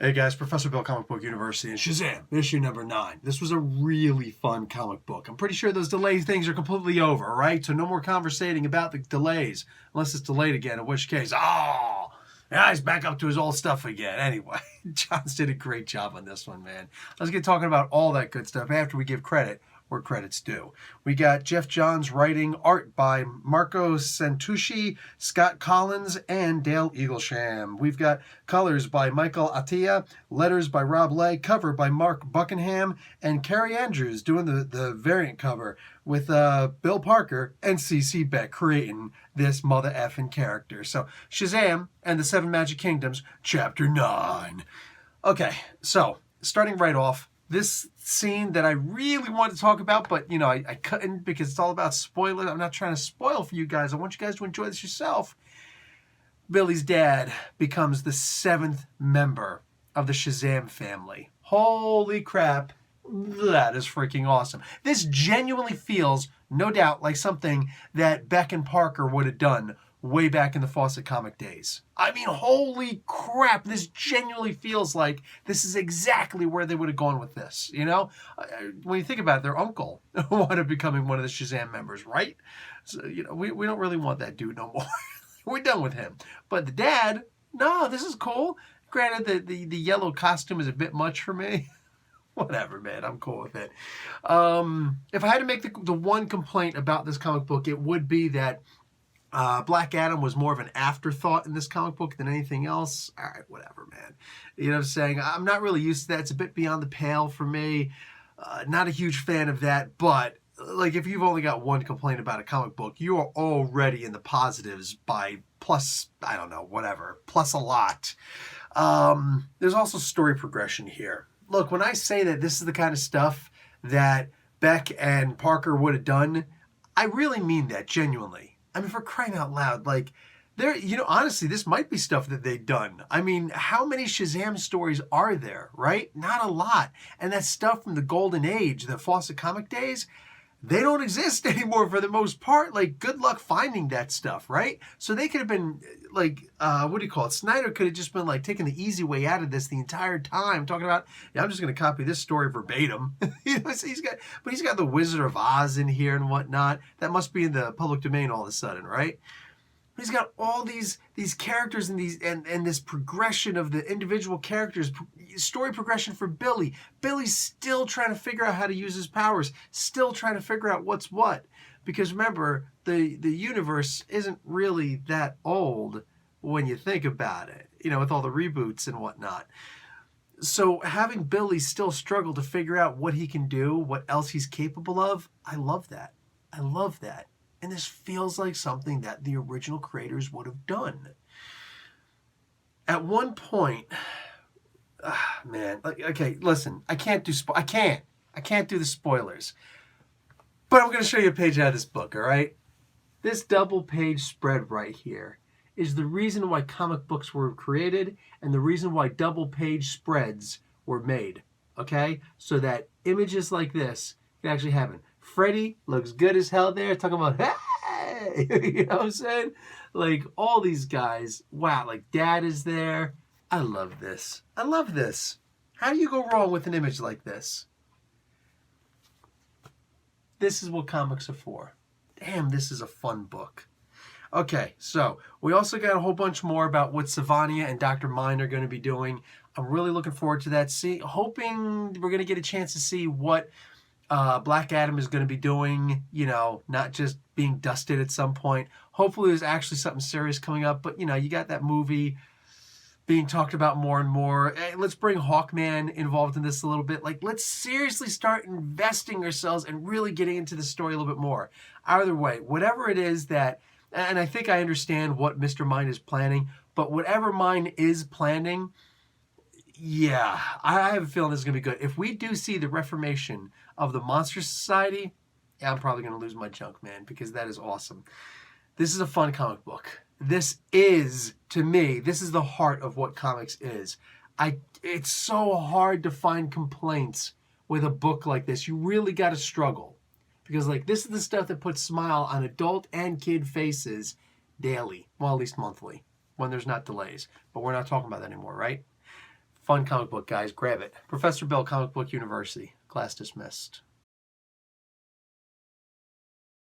Hey guys, Professor Bill, Comic Book University, and Shazam, issue number 9. This was a really fun comic book. I'm pretty sure those delay things are completely over, right? So no more conversating about the delays, unless it's delayed again, in which case, yeah, he's back up to his old stuff again. Anyway, Johns did a great job on this one, man. Let's get talking about all that good stuff after we give credit where credit's due. We got Jeff Johns writing, art by Marco Santucci, Scott Collins, and Dale Eaglesham. We've got colors by Michael Atiyah, letters by Rob Lay, cover by Mark Buckingham, and Carrie Andrews doing the variant cover with Bill Parker and CC Beck creating this mother effing character. So Shazam and the Seven Magic Kingdoms, Chapter 9. Okay, so starting right off, this scene that I really wanted to talk about, but, I couldn't because it's all about spoilers. I'm not trying to spoil for you guys. I want you guys to enjoy this yourself. Billy's dad becomes the 7th member of the Shazam family. Holy crap. That is freaking awesome. This genuinely feels, no doubt, like something that Beck and Parker would have done way back in the Fawcett comic days. I mean, holy crap, this genuinely feels like this is exactly where they would have gone with this, When you think about it, their uncle wound up becoming one of the Shazam members, right? So, we don't really want that dude no more. We're done with him. But the dad, no, this is cool. Granted, the yellow costume is a bit much for me. Whatever, man. I'm cool with it. If I had to make the one complaint about this comic book, it would be that Black Adam was more of an afterthought in this comic book than anything else. All right, whatever, man. You know what I'm saying? I'm not really used to that. It's a bit beyond the pale for me. Not a huge fan of that, but like if you've only got one complaint about a comic book, you are already in the positives by plus, I don't know, whatever, plus a lot. There's also story progression here. Look, when I say that this is the kind of stuff that Beck and Parker would have done, I really mean that genuinely. I mean, for crying out loud, like, honestly, this might be stuff that they've done. I mean, how many Shazam stories are there, right? Not a lot. And that stuff from the golden age, the Fawcett comic days, they don't exist anymore for the most part. Like, good luck finding that stuff, right? So they could have been, like, Snyder could have just been, like, taking the easy way out of this the entire time, talking about, yeah, I'm just going to copy this story verbatim. So he's got the Wizard of Oz in here and whatnot. That must be in the public domain all of a sudden, right? He's got all these characters and this progression of the individual characters, story progression for Billy. Billy's still trying to figure out how to use his powers, still trying to figure out what's what. Because remember, the universe isn't really that old when you think about it, with all the reboots and whatnot. So having Billy still struggle to figure out what he can do, what else he's capable of, I love that. I love that. And this feels like something that the original creators would have done. At one point, man, okay, listen, I can't do the spoilers. But I'm going to show you a page out of this book, all right? This double page spread right here is the reason why comic books were created and the reason why double page spreads were made, okay? So that images like this can actually happen. Freddy looks good as hell there, talking about, hey, you know what I'm saying? Like, all these guys, wow, like, Dad is there. I love this. I love this. How do you go wrong with an image like this? This is what comics are for. Damn, this is a fun book. Okay, so we also got a whole bunch more about what Savania and Dr. Mind are going to be doing. I'm really looking forward to that. Hoping we're going to get a chance to see what Black Adam is going to be doing, not just being dusted at some point. Hopefully there's actually something serious coming up, but you got that movie being talked about more and more. Hey, let's bring Hawkman involved in this a little bit. Like, let's seriously start investing ourselves and really getting into the story a little bit more. Either way, whatever it is that, and I think I understand what Mr. Mind is planning, but whatever Mind is planning, yeah, I have a feeling this is going to be good. If we do see the reformation of the Monster Society, yeah, I'm probably going to lose my junk, man, because that is awesome. This is a fun comic book. This is, to me, this is the heart of what comics is. It's so hard to find complaints with a book like this. You really got to struggle. Because, like, this is the stuff that puts smile on adult and kid faces daily. Well, at least monthly, when there's not delays. But we're not talking about that anymore, right? Fun comic book, guys. Grab it. Professor Bill, Comic Book University. Class dismissed.